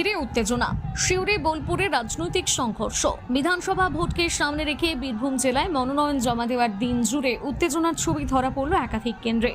ঘিরে উত্তেজনা। সিউড়ি বোলপুরে রাজনৈতিক সংঘর্ষ। বিধানসভা ভোটকে সামনে রেখে বীরভূম জেলায় মনোনয়ন জমা দেওয়ার দিন জুড়ে উত্তেজনার ছবি ধরা পড়ল একাধিক কেন্দ্রে।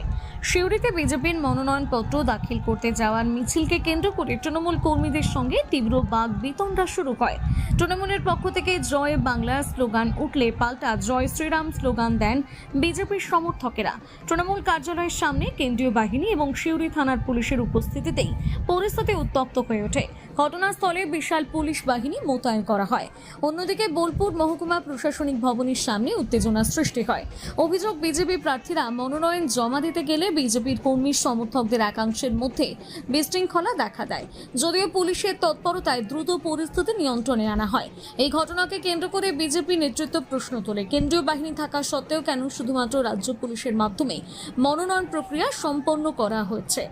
সিউড়িতে বিজেপির মনোনয়নপত্র দাখিল করতে যাওয়ার মিছিলকে কেন্দ্র করে তৃণমূল কর্মীদের সঙ্গে তীব্র বাকবিতণ্ডা শুরু হয়। তৃণমূলের পক্ষ থেকে জয় বাংলা স্লোগান উঠলে পাল্টা জয় শ্রীরাম স্লোগান দেন বিজেপির সমর্থকেরা। তৃণমূল কার্যালয়ের সামনে কেন্দ্রীয় বাহিনী এবং সিউড়ি থানার পুলিশের উপস্থিতিতেই পরিস্থিতি উত্তপ্ত হয়ে ওঠে। ঘটনাস্থলে বিশাল পুলিশ বাহিনী মোতায়েন করা হয়। অন্যদিকে বোলপুর মহকুমা প্রশাসনিক ভবনের সামনে উত্তেজনা সৃষ্টি হয়। অভিযোগ, বিজেপি প্রার্থীরা মনোনয়ন জমা দিতে গেলে বিজেপির কর্মী সমর্থকদের একাংশের মধ্যে বিশৃঙ্খলা দেখা দেয়। যদিও পুলিশের তৎপরতায় দ্রুত পরিস্থিতি নিয়ন্ত্রণে আনা হয়। এই ঘটনাকে কেন্দ্র করে বিজেপি নেতৃত্ব প্রশ্ন তোলে, কেন্দ্রীয় বাহিনী থাকা সত্ত্বেও কেন শুধুমাত্র রাজ্য পুলিশের মাধ্যমে মনোনয়ন প্রক্রিয়া সম্পন্ন করা হচ্ছে।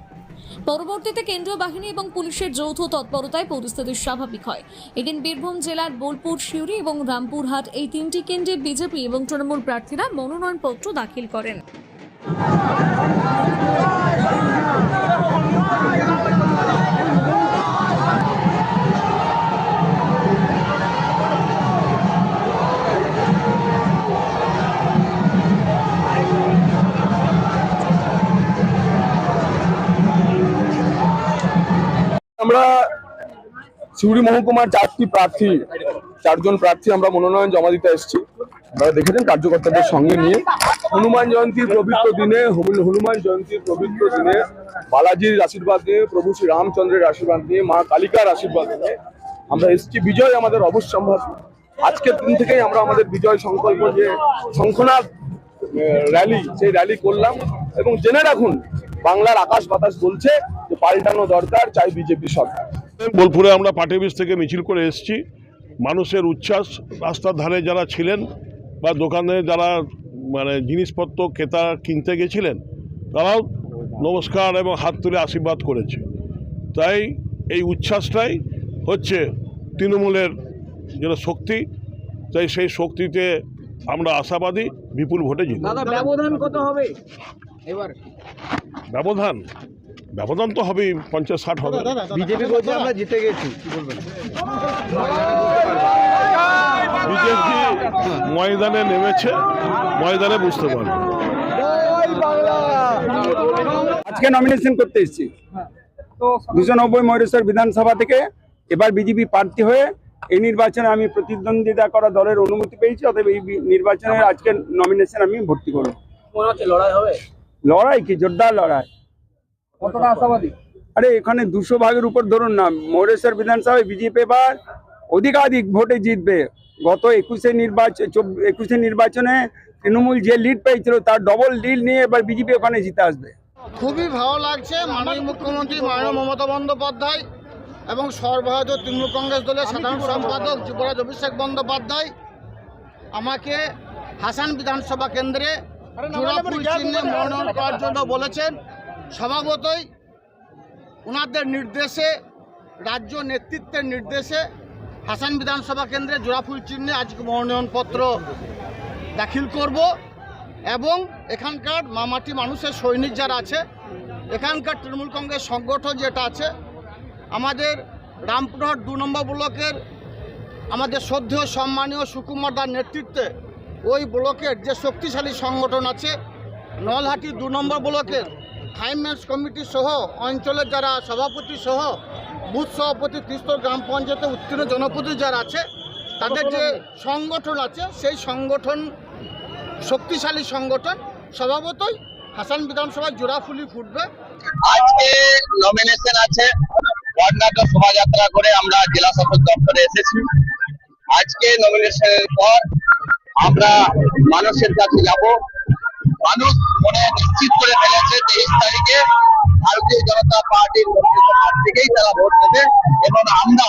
পরবর্তীতে কেন্দ্রীয় বাহিনী এবং পুলিশের যৌথ তৎপরতায় পরিস্থিতি স্বাভাবিক হয়। এদিন বীরভূম জেলার বোলপুর, সিউড়ি এবং রামপুরহাট এই তিনটি কেন্দ্রে বিজেপি এবং তৃণমূল প্রার্থীরা মনোনয়নপত্র দাখিল করেন। আমরা সিউড়ি মহকুমার চারজন প্রার্থী আমরা মনোনয়ন জমা দিতে এসেছি। আপনারা দেখেছেন কার্যকর্তাদের সঙ্গে নিয়ে হনুমান জয়ন্তীর পবিত্র দিনে বালাজির আশীর্বাদ নিয়ে, প্রভু শ্রী রামচন্দ্রের আশীর্বাদ নিয়ে, মা কালিকার আশীর্বাদ নিয়ে আমরা এসেছি। বিজয় আমাদের অবশ্যম্ভাবী। আজকের দিন থেকেই আমরা আমাদের বিজয় সংকল্প যে শঙ্খনাদ র্যালি, সেই র্যালি করলাম এবং জেনে রাখুন বাংলার আকাশ বাতাস বলছে যে পাল্টানো দরকার, চাই বিজেপি সরকার। বোলপুরে আমরা পার্টি অফিস থেকে মিছিল করে এসেছি। মানুষের উচ্ছ্বাস, রাস্তার ধারে যারা ছিলেন বা দোকানে যারা জিনিসপত্র ক্রেতা কিনতে গেছিলেন তারাও নমস্কার এবং হাত তুলে আশীর্বাদ করেছে। তাই এই উচ্ছ্বাসটাই হচ্ছে তৃণমূলের যেটা শক্তি। তাই সেই শক্তিতে আমরা আশাবাদী বিপুল ভোটে জিতব। ব্যবধান কত হবে এবার? ব্যবধান তো হবেই, 50-60 হবে। বিজেপি বলছে আমরা জিতে গেছি, কি বলবেন? বিজেপি ময়দানে নেমেছে, ময়দানে বুঝতে পারবে। আজকে নমিনেশন করতে এসেছি 290 ময়ূরেশ্বর বিধানসভা থেকে। এবার বিজেপি প্রার্থী হয়ে এই নির্বাচনে আমি প্রতিদ্বন্দ্বিতা করা দলের অনুমতি পেয়েছি। অতএব এই নির্বাচনে আজকে নমিনেশন আমি ভর্তি করব। মনে হচ্ছে লড়াই হবে? লড়াই কি, জোরদার লড়াই। কতটা আশাবাদী? আরে এখানে 200 ভাগের উপর ধরুন না, ময়ূরেশ্বর বিধানসভায় বিজেপি এবার অধিকাধিক ভোটে জিতবে। গত 21 নির্বাচনে তৃণমূল যে লিড পেয়েছিল তার ডবল লিড নিয়ে এবার বিজেপি ওখানে জিতে আসবে। খুবই ভালো লাগছে। মাননীয় মুখ্যমন্ত্রী মাননীয় মমতা বন্দ্যোপাধ্যায় এবং সর্বভারতীয় তৃণমূল কংগ্রেস দলের সাধারণ সম্পাদক যুবরাজ অভিষেক বন্দ্যোপাধ্যায় আমাকে হাসান বিধানসভা কেন্দ্রে জোড়াফুল চিহ্নে মনোনয়ন করার জন্য বলেছেন। স্বভাবতই ওনাদের নির্দেশে, রাজ্য নেতৃত্বের নির্দেশে হাসান বিধানসভা কেন্দ্রে জোড়াফুল চিহ্নে আজকে মনোনয়নপত্র দাখিল করব এবং এখানকার মামাটি মানুষের সৈনিক যারা আছে, এখানকার তৃণমূল কংগ্রেস সংগঠন যেটা আছে, আমাদের রামপুরহাট 2 নম্বর ব্লকের আমাদের শ্রদ্ধেয় সম্মানীয় সুকুমার দার নেতৃত্বে ওই ব্লকের যে শক্তিশালী সংগঠন আছে, নলহাটি 2 নম্বর ব্লকের ফাইন্যান্স কমিটি সহ অঞ্চলের যারা সভাপতি সহ বুথ সভাপতি, ত্রিস্তর গ্রাম পঞ্চায়েতে উত্তীর্ণ জনপ্রতিনিধি যারা আছে, তাদের যে সংগঠন আছে সেই সংগঠন শক্তিশালী সংগঠন। স্বভাবতই হাসান বিধানসভায় জোড়াফুলি ফুটবে। আজকে নমিনেশন আছে, বর্ণাঢ্য শোভাযাত্রা করে আমরা জেলা শাসক দপ্তরে এসেছি। আজকে নমিনেশনের পর আমরা মানুষের কাছে যাব। মানুষ মনে নিশ্চিত করে ফেলেছে 23 তারিখে ভারতীয় জনতা পার্টির থেকেই তারা ভোট দেবে এবং আমরা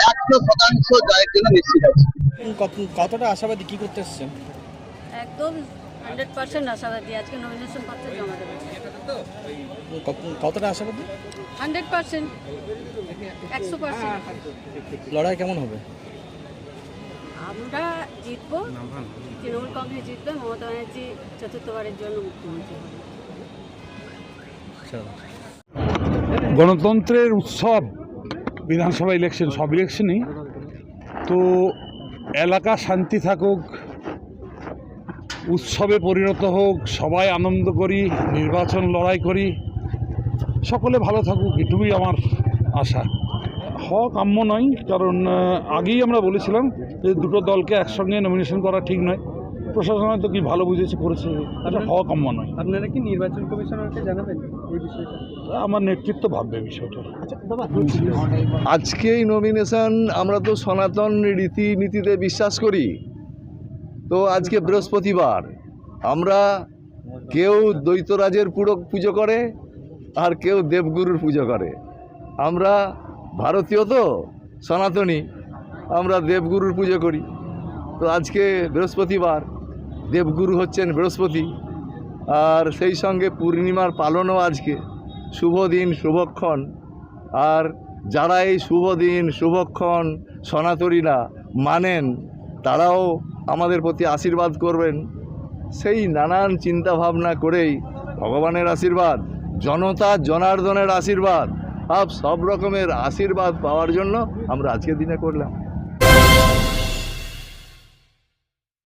100% জয়ের জন্য নিশ্চিত আছি। কতটা আশাবাদী, কি করতে এসছেন? একদম 100% আশাবাদী। আজকে নমিনেশন পত্র জমা দেব। কতটা আশাবাদী? 100%, 100%। লড়াই কেমন হবে? আমরা জিতবো, তৃণমূল কংগ্রেস জিতবে, মমতা ব্যানার্জি চতুর্থবারের জন্য মুখ্যমন্ত্রী হবে। গণতন্ত্রের উৎসব বিধানসভা ইলেকশন, সব ইলেকশনই তো এলাকা শান্তি থাকুক, উৎসবে পরিণত হোক, সবাই আনন্দ করি, নির্বাচন লড়াই করি, সকলে ভালো থাকুক, এটুকুই আমার আশা। হওয়া কাম্য নয়, কারণ আগেই আমরা বলেছিলাম যে দুটো দলকে একসঙ্গে নমিনেশন করা ঠিক নয়। প্রশাসন হয়তো কি ভালো বুঝেছে করেছে, এটা হওয়া কাম্য নয়। আপনারা কি নির্বাচন কমিশনারকে জানাবেন এই বিষয়টা? আমার নেতৃত্ব ভাববে বিষয়টা। আজকে এই নমিনেশন, আমরা তো সনাতন রীতিনীতিতে বিশ্বাস করি, তো আজকে বৃহস্পতিবার, আমরা কেউ দ্বৈতরাজের পুজো করে আর কেউ দেবগুরুর পুজো করে। আমরা ভারতীয় তো সনাতনী, আমরা দেবগুরুর পুজো করি। তো আজকে বৃহস্পতিবার, দেবগুরু হচ্ছেন বৃহস্পতি, আর সেই সঙ্গে পূর্ণিমার পালনও আজকে। শুভ দিন, শুভক্ষণ। আর যারা এই শুভ দিন, শুভক্ষণ সনাতনীরা মানেন, তারাও আমাদের প্রতি আশীর্বাদ করবেন। সেই নানান চিন্তা ভাবনা করেই ভগবানের আশীর্বাদ, জনতা জনার্দনের আশীর্বাদ, সব রকমের আশীর্বাদ পাওয়ার জন্য আমরা আজকের দিনে করলাম।